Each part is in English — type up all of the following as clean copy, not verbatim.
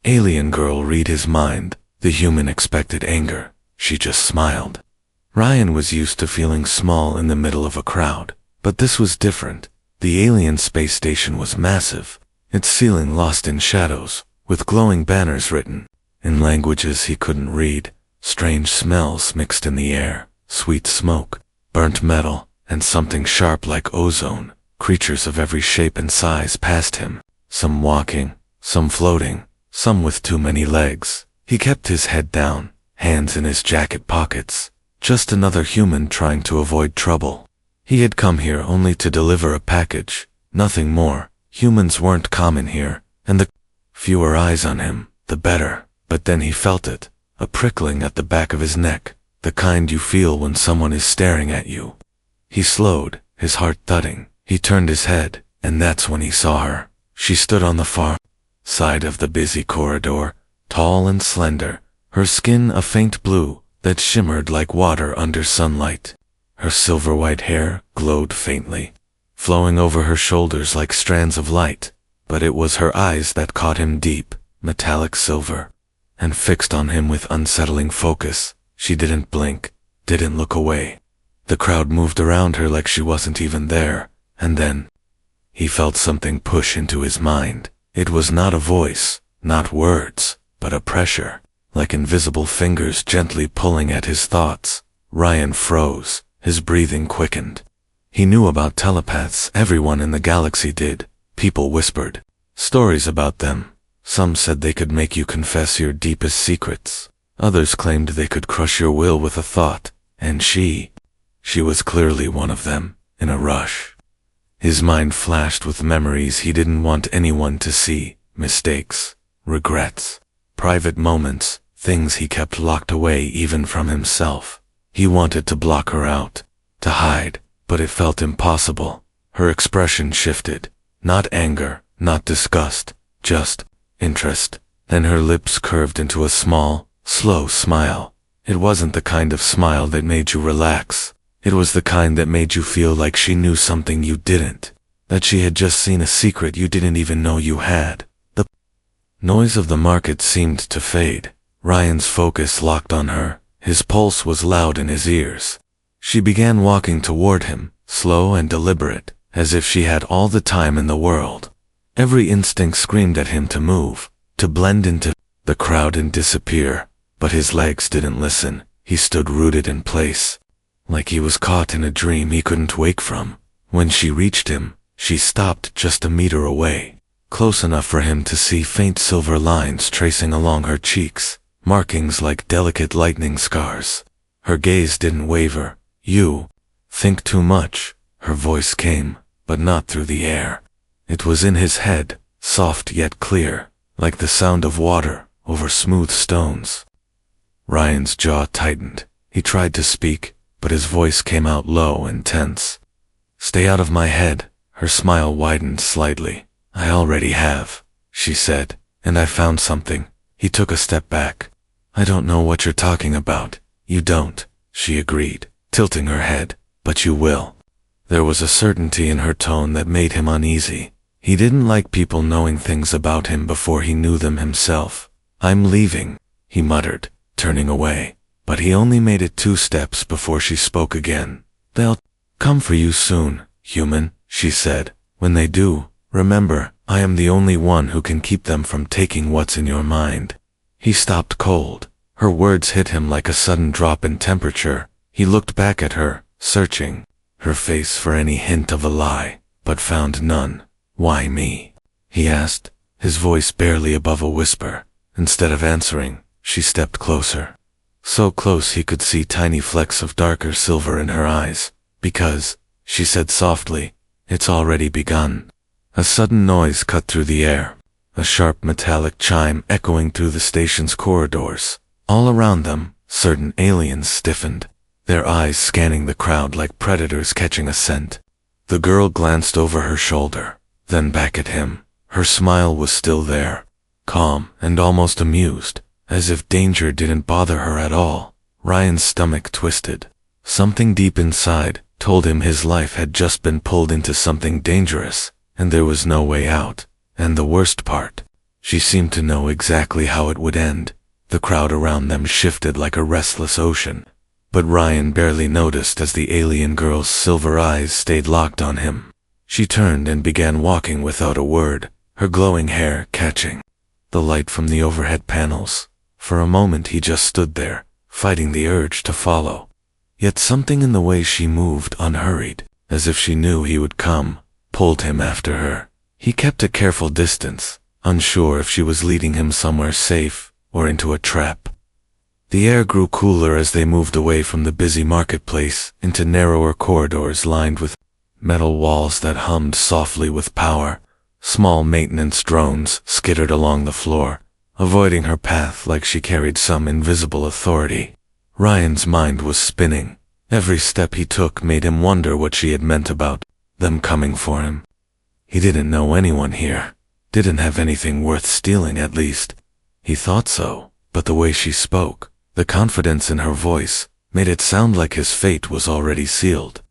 Alien girl read his mind. The human expected anger. She just smiled. Ryan was used to feeling small in the middle of a crowd, but this was different. The alien space station was massive, its ceiling lost in shadows, with glowing banners written in languages he couldn't read. Strange smells mixed in the air, sweet smoke, burnt metal, and something sharp like ozone. Creatures of every shape and size passed him, some walking, some floating, some with too many legs. He kept his head down, hands in his jacket pockets, just another human trying to avoid trouble. He had come here only to deliver a package, nothing more. Humans weren't common here, and the fewer eyes on him, the better. But then he felt it, a prickling at the back of his neck, the kind you feel when someone is staring at you. He slowed, his heart thudding. He turned his head, and that's when he saw her. She stood on the far side of the busy corridor, tall and slender, her skin a faint blue that shimmered like water under sunlight. Her silver-white hair glowed faintly, flowing over her shoulders like strands of light, but it was her eyes that caught him deep, metallic silver, and fixed on him with unsettling focus. She didn't blink, didn't look away. The crowd moved around her like she wasn't even there, and then he felt something push into his mind. It was not a voice, not words, but a pressure, like invisible fingers gently pulling at his thoughts. Ryan froze, his breathing quickened. He knew about telepaths, everyone in the galaxy did. People whispered stories about them. Some said they could make you confess your deepest secrets. Others claimed they could crush your will with a thought, and she was clearly one of them, in a rush. His mind flashed with memories he didn't want anyone to see, mistakes, regrets, private moments, things he kept locked away even from himself. He wanted to block her out, to hide, but it felt impossible. Her expression shifted, not anger, not disgust, just interest. Then her lips curved into a small, slow smile. It wasn't the kind of smile that made you relax. It was the kind that made you feel like she knew something you didn't, that she had just seen a secret you didn't even know you had. The noise of the market seemed to fade. Ryan's focus locked on her. His pulse was loud in his ears. She began walking toward him, slow and deliberate, as if she had all the time in the world. Every instinct screamed at him to move, to blend into the crowd and disappear, but his legs didn't listen. He stood rooted in place, like he was caught in a dream he couldn't wake from. When she reached him, she stopped just a meter away, close enough for him to see faint silver lines tracing along her cheeks, markings like delicate lightning scars. Her gaze didn't waver. "You think too much," her voice came, but not through the air. It was in his head, soft yet clear, like the sound of water over smooth stones. Ryan's jaw tightened. He tried to speak, but his voice came out low and tense. "Stay out of my head." Her smile widened slightly. "I already have," she said, "and I found something." He took a step back. "I don't know what you're talking about." "You don't," she agreed, tilting her head, "but you will." There was a certainty in her tone that made him uneasy. He didn't like people knowing things about him before he knew them himself. "I'm leaving," he muttered, turning away. But he only made it 2 steps before she spoke again. "They'll come for you soon, human," she said. "When they do, remember, I am the only one who can keep them from taking what's in your mind." He stopped cold. Her words hit him like a sudden drop in temperature. He looked back at her, searching her face for any hint of a lie, but found none. "Why me?" he asked, his voice barely above a whisper. Instead of answering, she stepped closer. So close he could see tiny flecks of darker silver in her eyes. "Because," she said softly, "it's already begun." A sudden noise cut through the air, a sharp metallic chime echoing through the station's corridors. All around them, certain aliens stiffened, their eyes scanning the crowd like predators catching a scent. The girl glanced over her shoulder, then back at him. Her smile was still there, calm and almost amused, as if danger didn't bother her at all. Ryan's stomach twisted. Something deep inside told him his life had just been pulled into something dangerous, and there was no way out. And the worst part, She seemed to know exactly how it would end. The crowd around them shifted like a restless ocean, but Ryan barely noticed as the alien girl's silver eyes stayed locked on him. She turned and began walking without a word, her glowing hair catching the light from the overhead panels. For a moment he just stood there, fighting the urge to follow. Yet something in the way she moved, unhurried, as if she knew he would come, pulled him after her. He kept a careful distance, unsure if she was leading him somewhere safe or into a trap. The air grew cooler as they moved away from the busy marketplace into narrower corridors lined with metal walls that hummed softly with power. Small maintenance drones skittered along the floor, avoiding her path like she carried some invisible authority. Ryan's mind was spinning. Every step he took made him wonder what she had meant about them coming for him. He didn't know anyone here. Didn't have anything worth stealing, at least. He thought so, but the way she spoke, the confidence in her voice, made it sound like his fate was already sealed.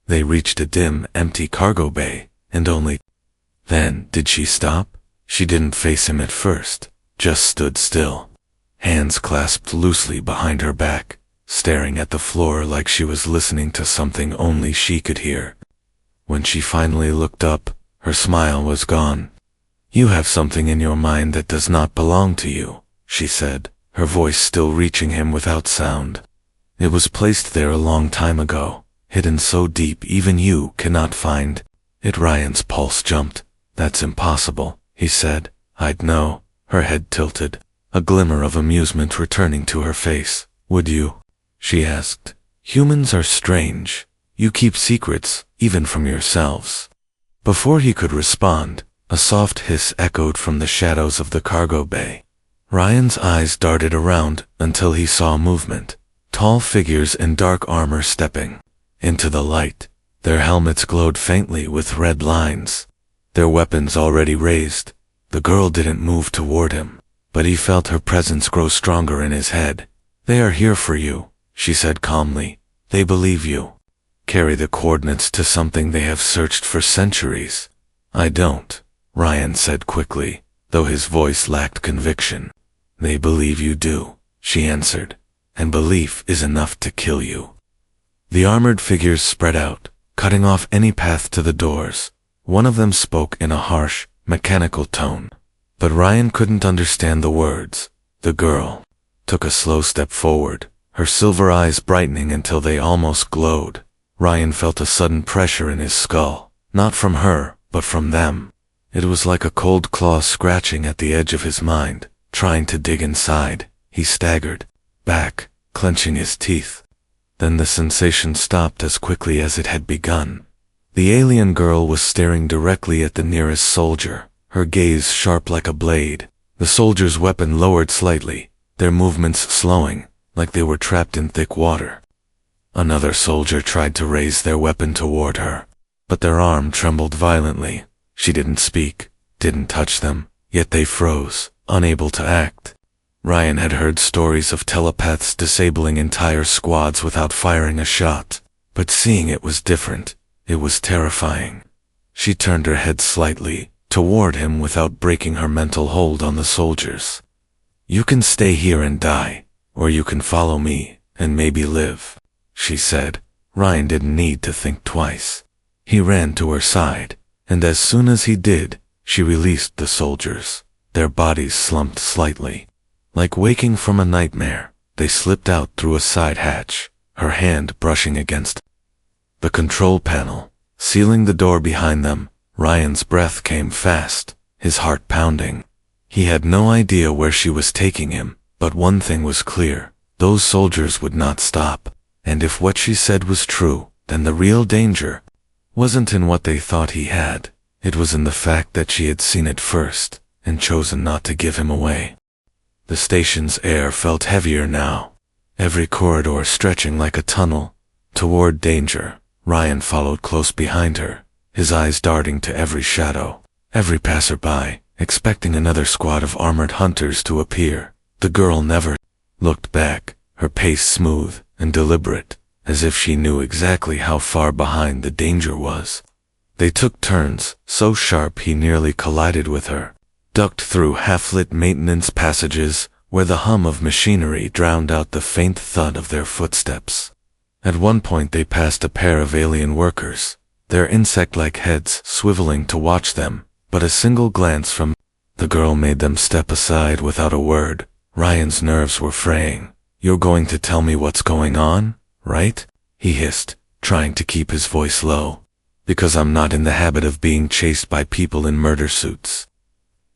They reached a dim, empty cargo bay, and only then did she stop. She didn't face him at first, just stood still, hands clasped loosely behind her back, staring at the floor like she was listening to something only she could hear. When she finally looked up, her smile was gone. "You have something in your mind that does not belong to you," she said, her voice still reaching him without sound. "It was placed there a long time ago, hidden so deep even you cannot find it." Ryan's pulse jumped. "That's impossible," he said. "I'd know." Her head tilted, a glimmer of amusement returning to her face. "Would you?" she asked. "Humans are strange. You keep secrets, even from yourselves." Before he could respond, a soft hiss echoed from the shadows of the cargo bay. Ryan's eyes darted around until he saw movement. Tall figures in dark armor stepping into the light. Their helmets glowed faintly with red lines, their weapons already raised. The girl didn't move toward him, but he felt her presence grow stronger in his head. "They are here for you," she said calmly. "They believe you. Carry the coordinates to something they have searched for centuries." "I don't," Ryan said quickly, though his voice lacked conviction. "They believe you do," she answered, "and belief is enough to kill you." The armored figures spread out, cutting off any path to the doors. One of them spoke in a harsh, mechanical tone, but Ryan couldn't understand the words. The girl took a slow step forward, her silver eyes brightening until they almost glowed. Ryan felt a sudden pressure in his skull, not from her, but from them. It was like a cold claw scratching at the edge of his mind, trying to dig inside. He staggered back, clenching his teeth. Then the sensation stopped as quickly as it had begun. The alien girl was staring directly at the nearest soldier, her gaze sharp like a blade. The soldier's weapon lowered slightly, their movements slowing, like they were trapped in thick water. Another soldier tried to raise their weapon toward her, but their arm trembled violently. She didn't speak, didn't touch them, yet they froze, unable to act. Ryan had heard stories of telepaths disabling entire squads without firing a shot, but seeing it was different. It was terrifying. She turned her head slightly, toward him without breaking her mental hold on the soldiers. "You can stay here and die, or you can follow me, and maybe live," she said. Ryan didn't need to think twice. He ran to her side, and as soon as he did, she released the soldiers. Their bodies slumped slightly. Like waking from a nightmare, they slipped out through a side hatch, her hand brushing against the control panel, sealing the door behind them. Ryan's breath came fast, his heart pounding. He had no idea where she was taking him, but one thing was clear: those soldiers would not stop. And if what she said was true, then the real danger wasn't in what they thought he had. It was in the fact that she had seen it first, and chosen not to give him away. The station's air felt heavier now, every corridor stretching like a tunnel toward danger. Ryan followed close behind her, his eyes darting to every shadow, every passerby, expecting another squad of armored hunters to appear. The girl never looked back, her pace smooth and deliberate, as if she knew exactly how far behind the danger was. They took turns, so sharp he nearly collided with her. ducked through half-lit maintenance passages where the hum of machinery drowned out the faint thud of their footsteps. At one point they passed a pair of alien workers, their insect-like heads swiveling to watch them, but a single glance from the girl made them step aside without a word. Ryan's nerves were fraying. "You're going to tell me what's going on, right?" he hissed, trying to keep his voice low. "Because I'm not in the habit of being chased by people in murder suits."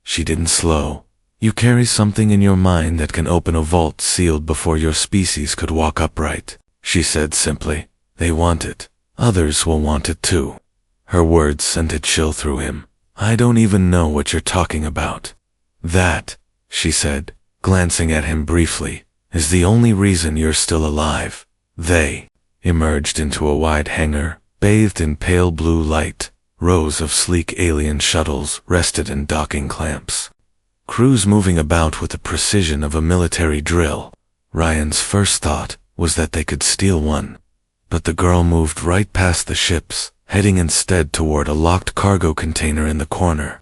She didn't slow. "You carry something in your mind that can open a vault sealed before your species could walk upright," she said simply. "They want it. Others will want it too." Her words sent a chill through him. "I don't even know what you're talking about." "That," she said, glancing at him briefly, "is the only reason you're still alive." They emerged into a wide hangar, bathed in pale blue light. Rows of sleek alien shuttles rested in docking clamps. Crews moving about with the precision of a military drill. Ryan's first thought was that they could steal one. But the girl moved right past the ships, heading instead toward a locked cargo container in the corner.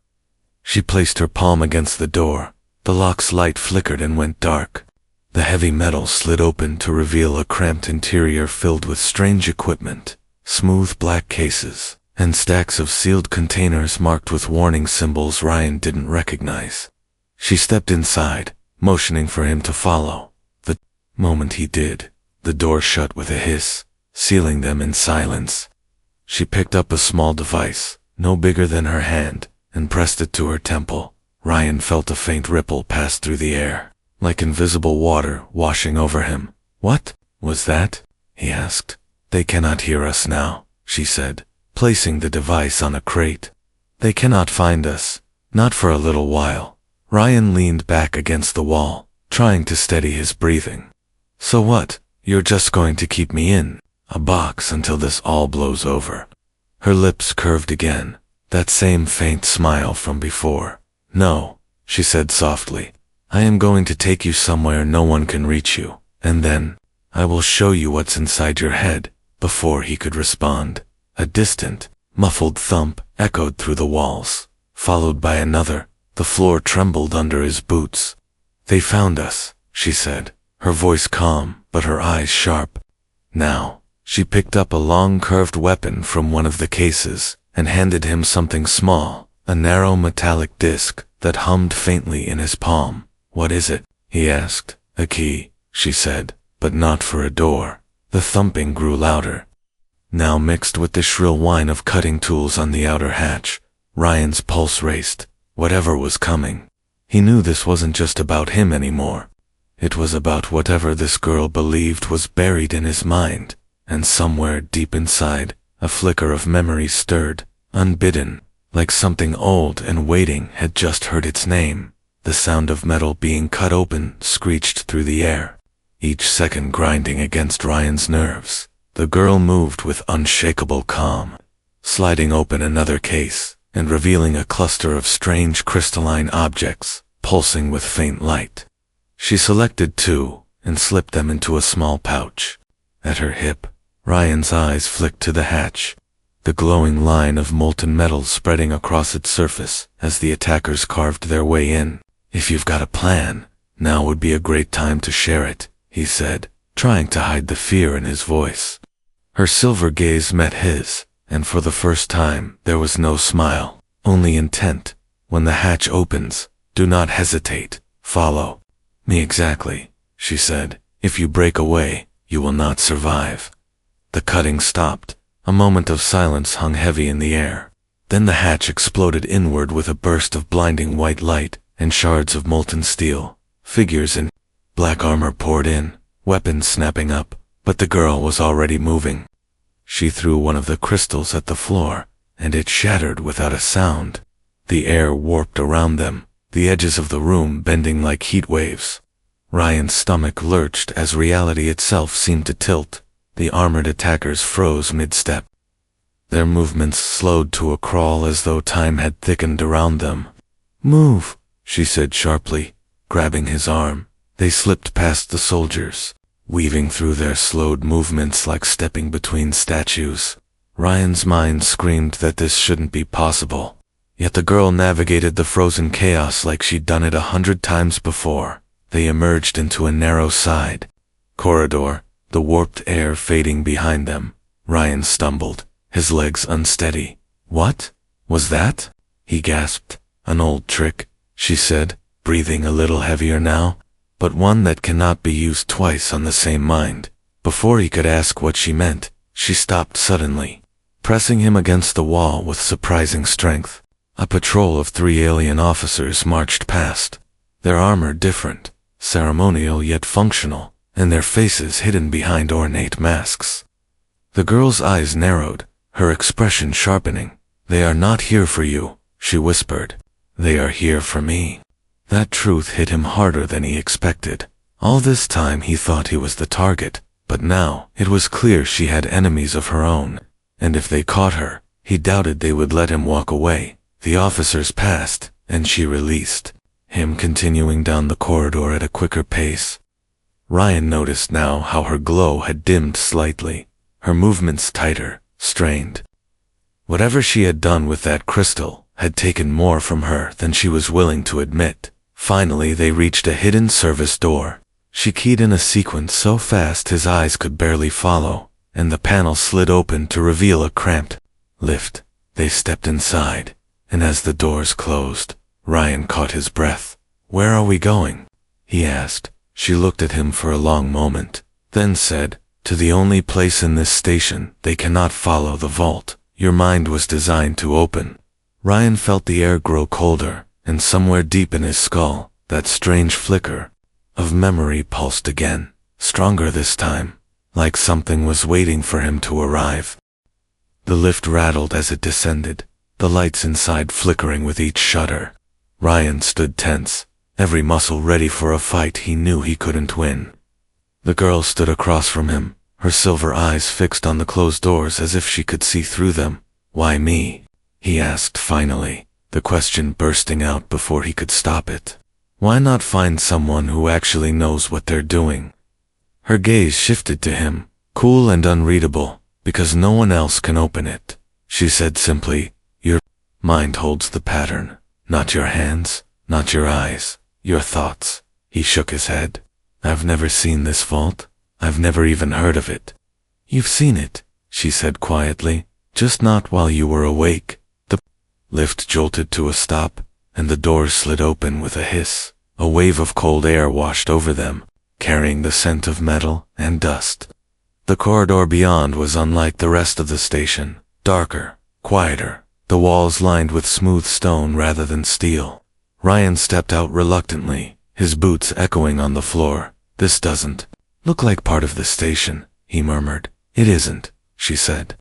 She placed her palm against the door. The lock's light flickered and went dark. The heavy metal slid open to reveal a cramped interior filled with strange equipment, smooth black cases, and stacks of sealed containers marked with warning symbols Ryan didn't recognize. She stepped inside, motioning for him to follow. The moment he did, the door shut with a hiss, sealing them in silence. She picked up a small device, no bigger than her hand, and pressed it to her temple. Ryan felt a faint ripple pass through the air, like invisible water washing over him. "What was that?" he asked. "They cannot hear us now," she said, placing the device on a crate. "They cannot find us, not for a little while." Ryan leaned back against the wall, trying to steady his breathing. "So what? You're just going to keep me in a box until this all blows over?" Her lips curved again, that same faint smile from before. "No," she said softly. "I am going to take you somewhere no one can reach you, and then I will show you what's inside your head." Before he could respond, a distant, muffled thump echoed through the walls, followed by another. The floor trembled under his boots. "They found us," she said, her voice calm but her eyes sharp. Now, she picked up a long curved weapon from one of the cases and handed him something small, a narrow metallic disc that hummed faintly in his palm. "What is it?" he asked. "A key," she said, "but not for a door." The thumping grew louder, now mixed with the shrill whine of cutting tools on the outer hatch. Ryan's pulse raced. Whatever was coming, he knew this wasn't just about him anymore. It was about whatever this girl believed was buried in his mind, and somewhere deep inside, a flicker of memory stirred, unbidden, like something old and waiting had just heard its name. The sound of metal being cut open screeched through the air, each second grinding against Ryan's nerves. The girl moved with unshakable calm, sliding open another case and revealing a cluster of strange crystalline objects, pulsing with faint light. She selected two and slipped them into a small pouch. At her hip, Ryan's eyes flicked to the hatch, the glowing line of molten metal spreading across its surface as the attackers carved their way in. "If you've got a plan, now would be a great time to share it," he said, trying to hide the fear in his voice. Her silver gaze met his, and for the first time there was no smile, only intent. "When the hatch opens, do not hesitate. Follow me." "Exactly," she said. "If you break away, you will not survive." The cutting stopped. A moment of silence hung heavy in the air. Then the hatch exploded inward with a burst of blinding white light and shards of molten steel. Figures in black armor poured in, weapons snapping up, but the girl was already moving. She threw one of the crystals at the floor, and it shattered without a sound. The air warped around them, the edges of the room bending like heat waves. Ryan's stomach lurched as reality itself seemed to tilt. The armored attackers froze mid-step. Their movements slowed to a crawl as though time had thickened around them. "Move," she said sharply, grabbing his arm. They slipped past the soldiers, weaving through their slowed movements like stepping between statues. Ryan's mind screamed that this shouldn't be possible. Yet the girl navigated the frozen chaos like she'd done it 100 times before. They emerged into a narrow side corridor, the warped air fading behind them. Ryan stumbled, his legs unsteady. "What was that?" he gasped. "An old trick," she said, breathing a little heavier now, "but one that cannot be used twice on the same mind." Before he could ask what she meant, she stopped suddenly, pressing him against the wall with surprising strength. A patrol of 3 alien officers marched past, their armor different, ceremonial yet functional, and their faces hidden behind ornate masks. The girl's eyes narrowed, her expression sharpening. "They are not here for you," she whispered. "They are here for me." That truth hit him harder than he expected. All this time he thought he was the target, but now it was clear she had enemies of her own, and if they caught her, he doubted they would let him walk away. The officers passed, and she released, him continuing down the corridor at a quicker pace. Ryan noticed now how her glow had dimmed slightly, her movements tighter, strained. Whatever she had done with that crystal had taken more from her than she was willing to admit. Finally, they reached a hidden service door. She keyed in a sequence so fast his eyes could barely follow, and the panel slid open to reveal a cramped lift. They stepped inside, and as the doors closed, Ryan caught his breath. "Where are we going?" he asked. She looked at him for a long moment, then said, "To the only place in this station they cannot follow, the vault. Your mind was designed to open." Ryan felt the air grow colder, and somewhere deep in his skull, that strange flicker of memory pulsed again, stronger this time, like something was waiting for him to arrive. The lift rattled as it descended, the lights inside flickering with each shudder. Ryan stood tense, every muscle ready for a fight he knew he couldn't win. The girl stood across from him, her silver eyes fixed on the closed doors as if she could see through them. "Why me?" he asked finally, the question bursting out before he could stop it. "Why not find someone who actually knows what they're doing?" Her gaze shifted to him, cool and unreadable, "Because no one else can open it," she said simply. "Your mind holds the pattern, not your hands, not your eyes, your thoughts." He shook his head. "I've never seen this vault. I've never even heard of it." "You've seen it," she said quietly, "just not while you were awake." The lift jolted to a stop, and the doors slid open with a hiss. A wave of cold air washed over them, carrying the scent of metal and dust. The corridor beyond was unlike the rest of the station, darker, quieter, the walls lined with smooth stone rather than steel. Ryan stepped out reluctantly, his boots echoing on the floor. "This doesn't look like part of the station," he murmured. "It isn't," she said.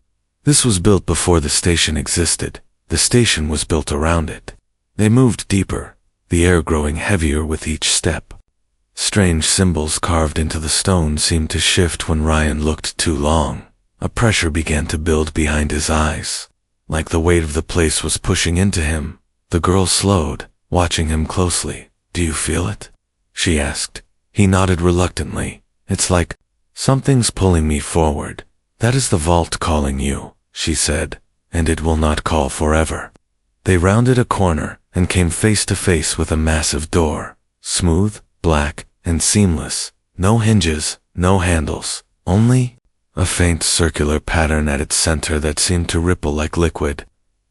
"This was built before the station existed. The station was built around it." They moved deeper, the air growing heavier with each step. Strange symbols carved into the stone seemed to shift when Ryan looked too long. A pressure began to build behind his eyes, like the weight of the place was pushing into him. The girl slowed, watching him closely. "Do you feel it?" she asked. He nodded reluctantly. "It's like something's pulling me forward." "That is the vault calling you," she said, "and it will not call forever." They rounded a corner and came face to face with a massive door, smooth, black, and seamless. No hinges, no handles, only a faint circular pattern at its center that seemed to ripple like liquid.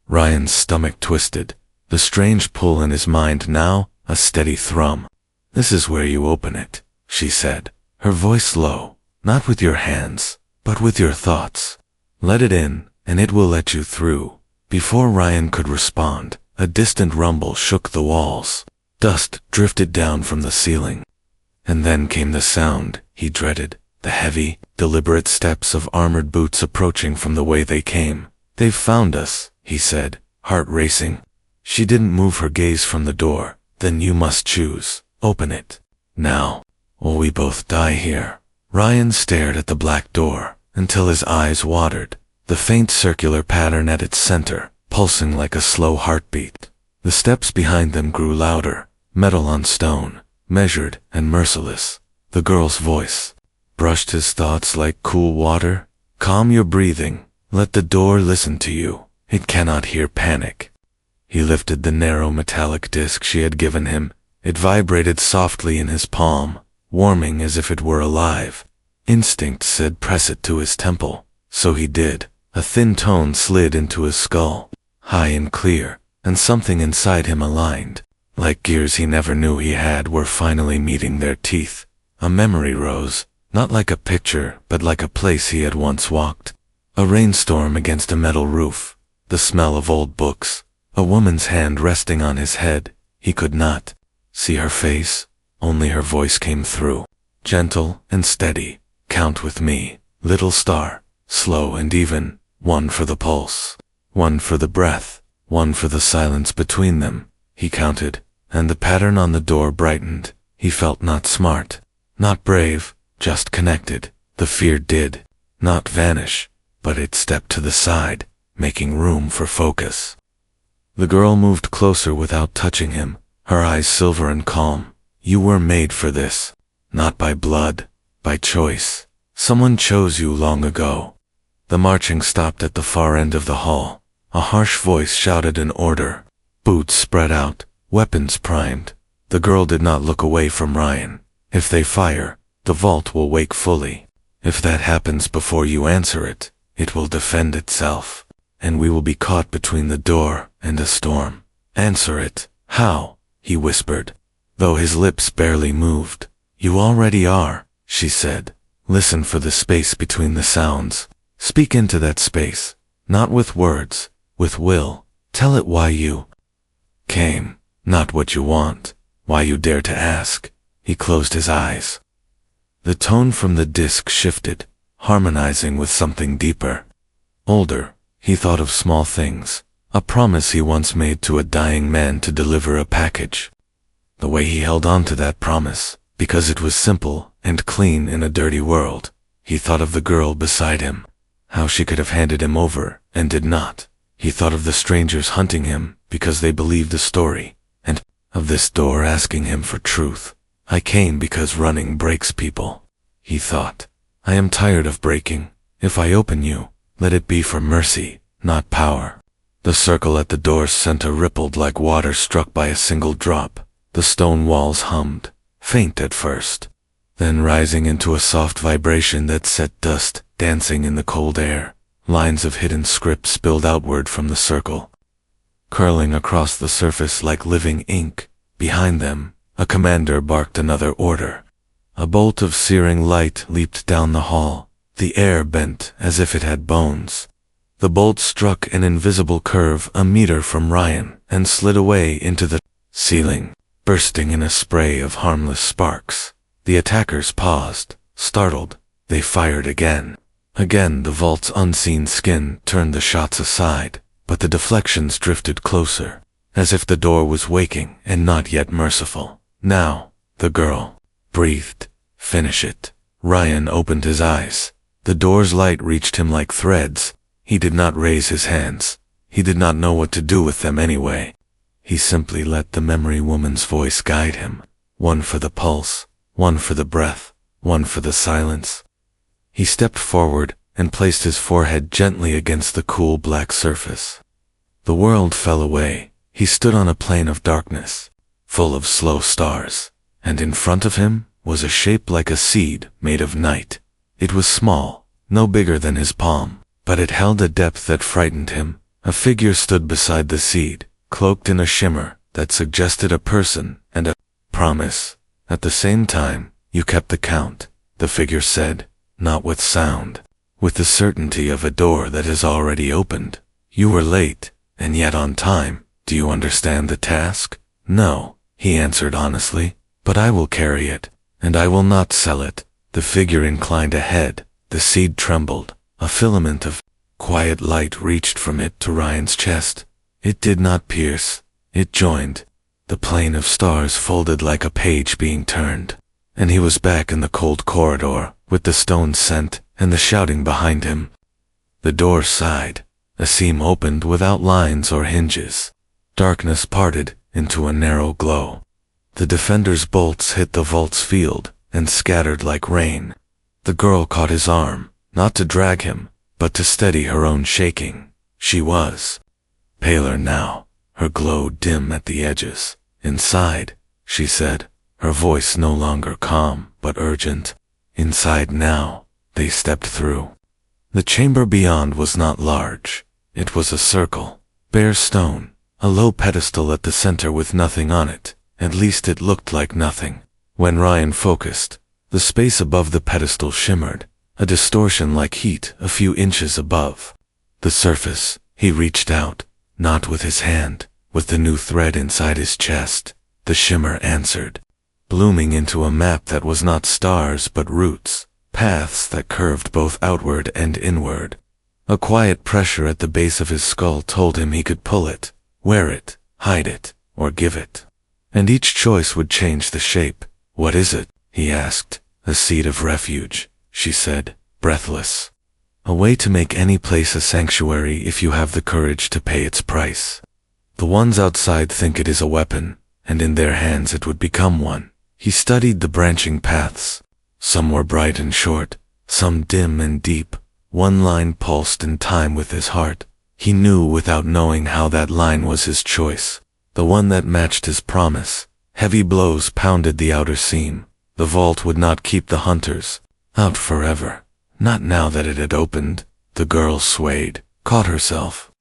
Ryan's stomach twisted, the strange pull in his mind now a steady thrum. "This is where you open it," she said, her voice low. "Not with your hands, but with your thoughts. Let it in, and it will let you through." Before Ryan could respond, a distant rumble shook the walls. Dust drifted down from the ceiling. And then came the sound he dreaded, the heavy, deliberate steps of armored boots approaching from the way they came. "They've found us," he said, heart racing. She didn't move her gaze from the door. "Then you must choose. Open it now, or we both die here." Ryan stared at the black door until his eyes watered, the faint circular pattern at its center, pulsing like a slow heartbeat. The steps behind them grew louder, metal on stone, measured and merciless. The girl's voice brushed his thoughts like cool water. "Calm your breathing. Let the door listen to you. It cannot hear panic." He lifted the narrow metallic disc she had given him. It vibrated softly in his palm, warming as if it were alive. Instinct said press it to his temple, so he did. A thin tone slid into his skull, high and clear, and something inside him aligned. Like gears he never knew he had were finally meeting their teeth. A memory rose, not like a picture, but like a place he had once walked. A rainstorm against a metal roof, the smell of old books, a woman's hand resting on his head. He could not see her face, only her voice came through, gentle and steady. Count with me, little star, slow and even, one for the pulse, one for the breath, one for the silence between them. He counted, and the pattern on the door brightened. He felt not smart, not brave, just connected. The fear did not vanish, but it stepped to the side, making room for focus. The girl moved closer without touching him, her eyes silver and calm. You were made for this, not by blood, by choice. Someone chose you long ago. The marching stopped at the far end of the hall. A harsh voice shouted an order. Boots spread out, weapons primed. The girl did not look away from Ryan. If they fire, the vault will wake fully. If that happens before you answer it, it will defend itself, and we will be caught between the door and a storm. Answer it. How? He whispered, though his lips barely moved. You already are, she said. Listen for the space between the sounds. Speak into that space, not with words, with will. Tell it why you came, not what you want, why you dare to ask. He closed his eyes. The tone from the disc shifted, harmonizing with something deeper. Older, he thought of small things, a promise he once made to a dying man to deliver a package. The way he held on to that promise, because it was simple and clean in a dirty world. He thought of the girl beside him, how she could have handed him over and did not. He thought of the strangers hunting him because they believed the story, and of this door asking him for truth. I came because running breaks people, he thought. I am tired of breaking. If I open you, let it be for mercy, not power. The circle at the door's center rippled like water struck by a single drop. The stone walls hummed, faint at first, then rising into a soft vibration that set dust dancing in the cold air. Lines of hidden script spilled outward from the circle, curling across the surface like living ink. Behind them, a commander barked another order. A bolt of searing light leaped down the hall. The air bent as if it had bones. The bolt struck an invisible curve a meter from Ryan and slid away into the ceiling, bursting in a spray of harmless sparks. The attackers paused, startled. They fired again. Again the vault's unseen skin turned the shots aside, but the deflections drifted closer, as if the door was waking and not yet merciful. Now, the girl breathed. Finish it. Ryan opened his eyes. The door's light reached him like threads. He did not raise his hands. He did not know what to do with them anyway. He simply let the memory woman's voice guide him. One for the pulse, one for the breath, one for the silence. He stepped forward and placed his forehead gently against the cool black surface. The world fell away. He stood on a plain of darkness, full of slow stars, and in front of him was a shape like a seed made of night. It was small, no bigger than his palm, but it held a depth that frightened him. A figure stood beside the seed, cloaked in a shimmer that suggested a person and a promise. At the same time, you kept the count, the figure said, not with sound, with the certainty of a door that is already opened. You were late, and yet on time. Do you understand the task? No, he answered honestly, but I will carry it, and I will not sell it. The figure inclined a head. The seed trembled. A filament of quiet light reached from it to Ryan's chest. It did not pierce. It joined. The plane of stars folded like a page being turned, and he was back in the cold corridor, with the stone scent and the shouting behind him. The door sighed. A seam opened without lines or hinges. Darkness parted into a narrow glow. The defender's bolts hit the vault's field and scattered like rain. The girl caught his arm, not to drag him, but to steady her own shaking. She was paler now, her glow dim at the edges. "Inside," she said, her voice no longer calm but urgent. "Inside now." They stepped through. The chamber beyond was not large. It was a circle, bare stone, a low pedestal at the center with nothing on it. At least it looked like nothing. When Ryan focused, the space above the pedestal shimmered, a distortion like heat a few inches above the surface. He reached out, not with his hand, with the new thread inside his chest. The shimmer answered, blooming into a map that was not stars but roots, paths that curved both outward and inward. A quiet pressure at the base of his skull told him he could pull it, wear it, hide it, or give it. And each choice would change the shape. "What is it?" he asked. "A seed of refuge," she said, breathless. "A way to make any place a sanctuary if you have the courage to pay its price. The ones outside think it is a weapon, and in their hands it would become one." He studied the branching paths. Some were bright and short, some dim and deep. One line pulsed in time with his heart. He knew without knowing how that line was his choice, the one that matched his promise. Heavy blows pounded the outer seam. The vault would not keep the hunters out forever. Not now that it had opened. The girl swayed, caught herself,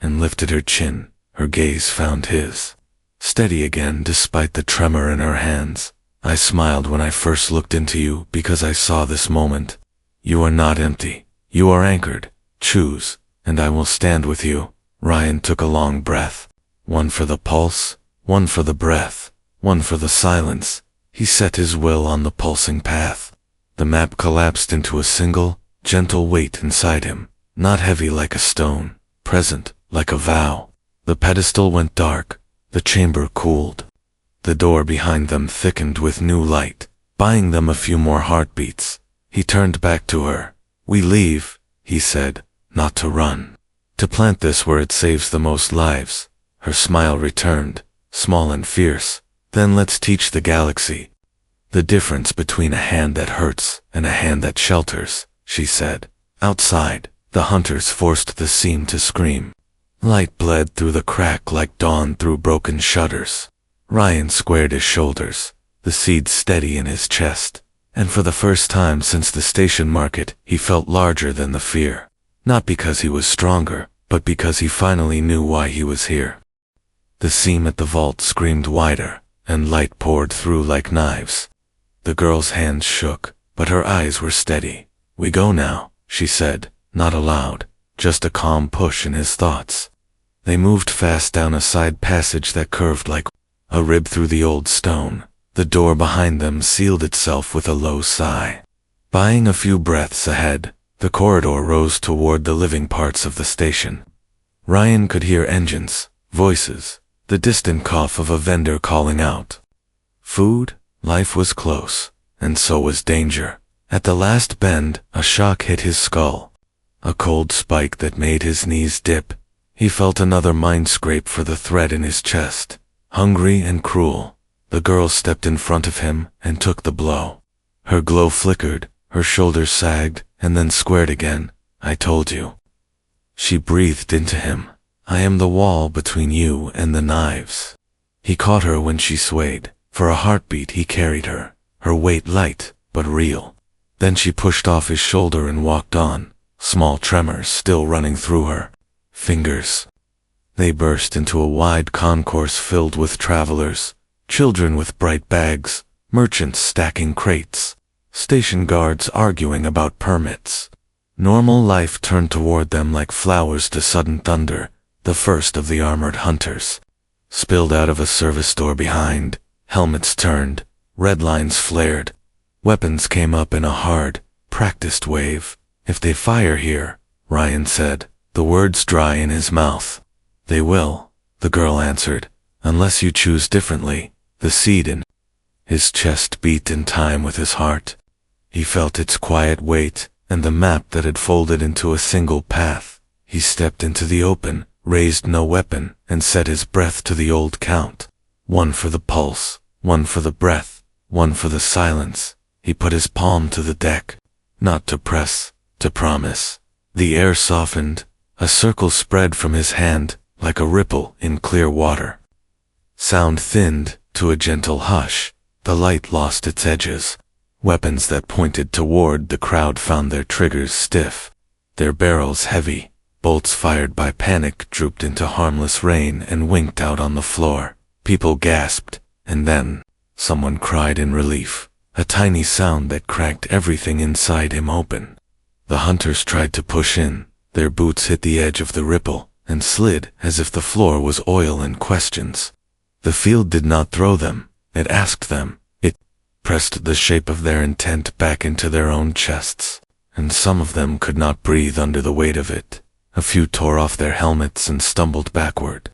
and lifted her chin. Her gaze found his, steady again despite the tremor in her hands. "I smiled when I first looked into you because I saw this moment. You are not empty. You are anchored. Choose, and I will stand with you." Ryan took a long breath. One for the pulse, one for the breath, one for the silence. He set his will on the pulsing path. The map collapsed into a single, gentle weight inside him, not heavy like a stone, present like a vow. The pedestal went dark. The chamber cooled. The door behind them thickened with new light, buying them a few more heartbeats. He turned back to her. "We leave," he said, "not to run. To plant this where it saves the most lives." Her smile returned, small and fierce. "Then let's teach the galaxy the difference between a hand that hurts and a hand that shelters," she said. Outside, the hunters forced the seam to scream. Light bled through the crack like dawn through broken shutters. Ryan squared his shoulders, the seed steady in his chest, and for the first time since the station market he felt larger than the fear. Not because he was stronger, but because he finally knew why he was here. The seam at the vault screamed wider, and light poured through like knives. The girl's hands shook, but her eyes were steady. "We go now," she said, not aloud, just a calm push in his thoughts. They moved fast down a side passage that curved like a rib through the old stone. The door behind them sealed itself with a low sigh. Buying a few breaths ahead, the corridor rose toward the living parts of the station. Ryan could hear engines, voices, the distant cough of a vendor calling out. Food, life was close, and so was danger. At the last bend, a shock hit his skull. A cold spike that made his knees dip. He felt another mind scrape for the thread in his chest. Hungry and cruel, the girl stepped in front of him and took the blow. Her glow flickered, her shoulders sagged, and then squared again. "I told you." She breathed into him. "I am the wall between you and the knives." He caught her when she swayed. For a heartbeat he carried her, her weight light but real. Then she pushed off his shoulder and walked on, small tremors still running through her fingers. They burst into a wide concourse filled with travelers, children with bright bags, merchants stacking crates, station guards arguing about permits. Normal life turned toward them like flowers to sudden thunder. The first of the armored hunters spilled out of a service door behind. Helmets turned, red lines flared. Weapons came up in a hard, practiced wave. "If they fire here," Ryan said, the words dry in his mouth. "They will," the girl answered, "unless you choose differently." The seed in his chest beat in time with his heart. He felt its quiet weight, and the map that had folded into a single path. He stepped into the open, raised no weapon, and set his breath to the old count. One for the pulse, one for the breath, one for the silence. He put his palm to the deck, not to press, to promise. The air softened, a circle spread from his hand, like a ripple in clear water. Sound thinned to a gentle hush. The light lost its edges. Weapons that pointed toward the crowd found their triggers stiff, their barrels heavy. Bolts fired by panic drooped into harmless rain and winked out on the floor. People gasped, and then someone cried in relief, a tiny sound that cracked everything inside him open. The hunters tried to push in. Their boots hit the edge of the ripple and slid as if the floor was oil and questions. The field did not throw them, it asked them. It pressed the shape of their intent back into their own chests, and some of them could not breathe under the weight of it. A few tore off their helmets and stumbled backward,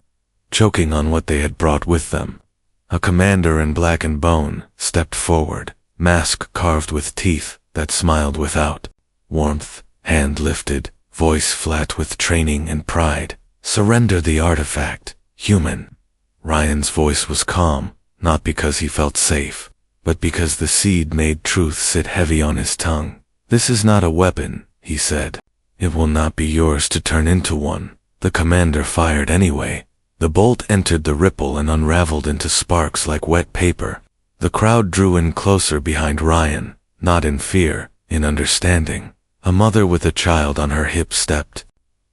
choking on what they had brought with them. A commander in black and bone stepped forward, mask carved with teeth that smiled without warmth, hand lifted, voice flat with training and pride. Surrender the artifact, human. Ryan's voice was calm, not because he felt safe, but because the seed made truth sit heavy on his tongue. This is not a weapon, he said. It will not be yours to turn into one. The commander fired anyway. The bolt entered the ripple and unraveled into sparks like wet paper. The crowd drew in closer behind Ryan, not in fear, in understanding. A mother with a child on her hip stepped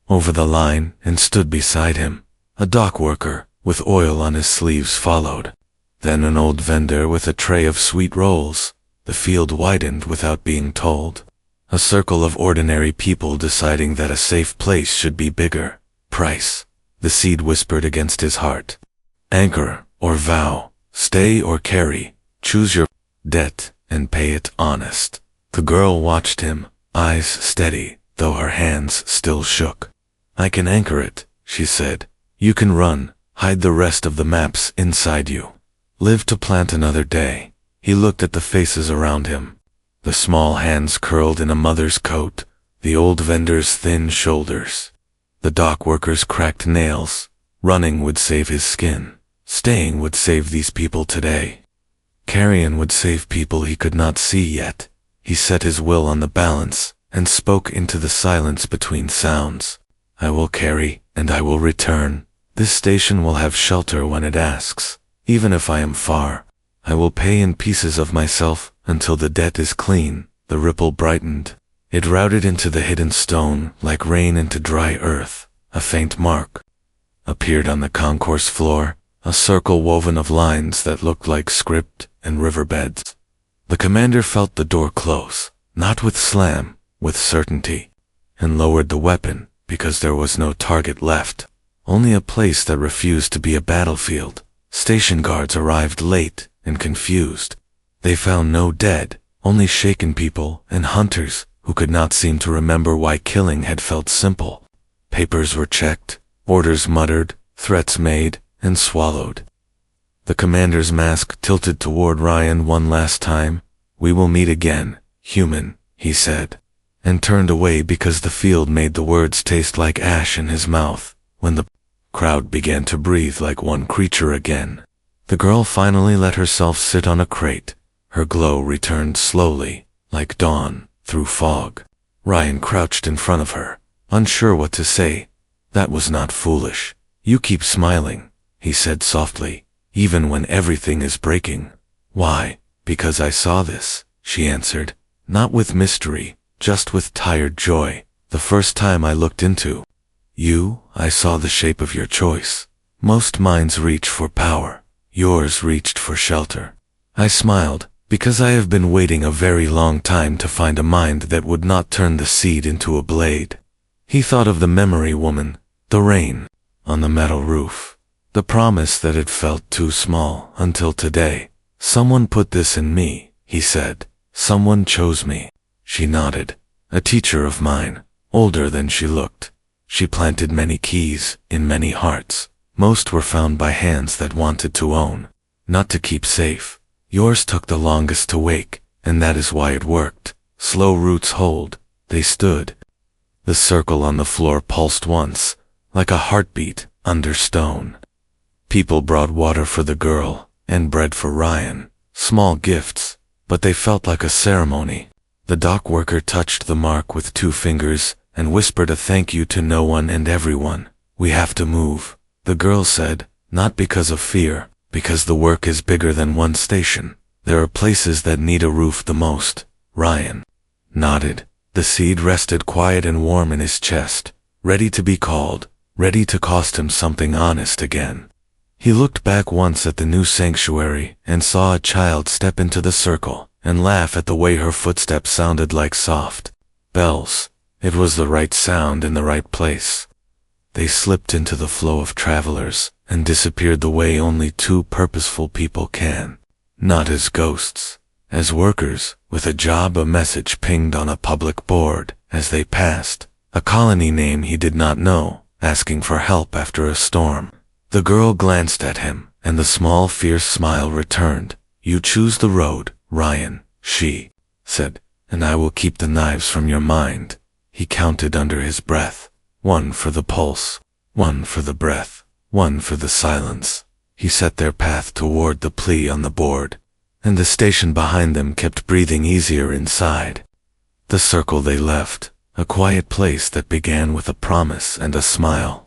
over the line and stood beside him. A dock worker with oil on his sleeves followed. Then an old vendor with a tray of sweet rolls. The field widened without being told. A circle of ordinary people deciding that a safe place should be bigger. Price. The seed whispered against his heart. Anchor or vow. Stay or carry. Choose your debt and pay it honest. The girl watched him, eyes steady, though her hands still shook. I can anchor it, she said. You can run, hide the rest of the maps inside you. Live to plant another day. He looked at the faces around him. The small hands curled in a mother's coat, the old vendor's thin shoulders. The dock worker's cracked nails. Running would save his skin. Staying would save these people today. Carrion would save people he could not see yet. He set his will on the balance and spoke into the silence between sounds. I will carry and I will return. This station will have shelter when it asks. Even if I am far, I will pay in pieces of myself until the debt is clean. The ripple brightened. It routed into the hidden stone like rain into dry earth. A faint mark appeared on the concourse floor, a circle woven of lines that looked like script and riverbeds. The commander felt the door close, not with slam, with certainty, and lowered the weapon because there was no target left, only a place that refused to be a battlefield. Station guards arrived late and confused. They found no dead, only shaken people and hunters who could not seem to remember why killing had felt simple. Papers were checked, orders muttered, threats made and swallowed. The commander's mask tilted toward Ryan one last time. We will meet again, human, he said, and turned away because the field made the words taste like ash in his mouth. When the crowd began to breathe like one creature again, the girl finally let herself sit on a crate. Her glow returned slowly, like dawn, through fog. Ryan crouched in front of her, unsure what to say. That was not foolish. You keep smiling, he said softly, even when everything is breaking. Why? Because I saw this, she answered, not with mystery, just with tired joy. The first time I looked into you, I saw the shape of your choice. Most minds reach for power. Yours reached for shelter. I smiled, because I have been waiting a very long time to find a mind that would not turn the seed into a blade. He thought of the memory woman, the rain on the metal roof, the promise that had felt too small until today. Someone put this in me, he said. Someone chose me. She nodded. A teacher of mine, older than she looked. She planted many keys in many hearts. Most were found by hands that wanted to own, not to keep safe. Yours took the longest to wake, and that is why it worked. Slow roots hold. They stood. The circle on the floor pulsed once, like a heartbeat under stone. People brought water for the girl, and bread for Ryan. Small gifts, but they felt like a ceremony. The dock worker touched the mark with 2 fingers, and whispered a thank you to no one and everyone. We have to move. The girl said, "Not because of fear, because the work is bigger than one station. There are places that need a roof the most." Ryan nodded. The seed rested quiet and warm in his chest, ready to be called, ready to cost him something honest again. He looked back once at the new sanctuary and saw a child step into the circle and laugh at the way her footsteps sounded like soft bells. It was the right sound in the right place. They slipped into the flow of travelers and disappeared the way only two purposeful people can. Not as ghosts, as workers, with a job. A message pinged on a public board as they passed, a colony name he did not know, asking for help after a storm. The girl glanced at him, and the small fierce smile returned. "You choose the road, Ryan," she said, "and I will keep the knives from your mind." He counted under his breath. One for the pulse, one for the breath, one for the silence. He set their path toward the plea on the board, and the station behind them kept breathing easier inside. The circle they left, a quiet place that began with a promise and a smile,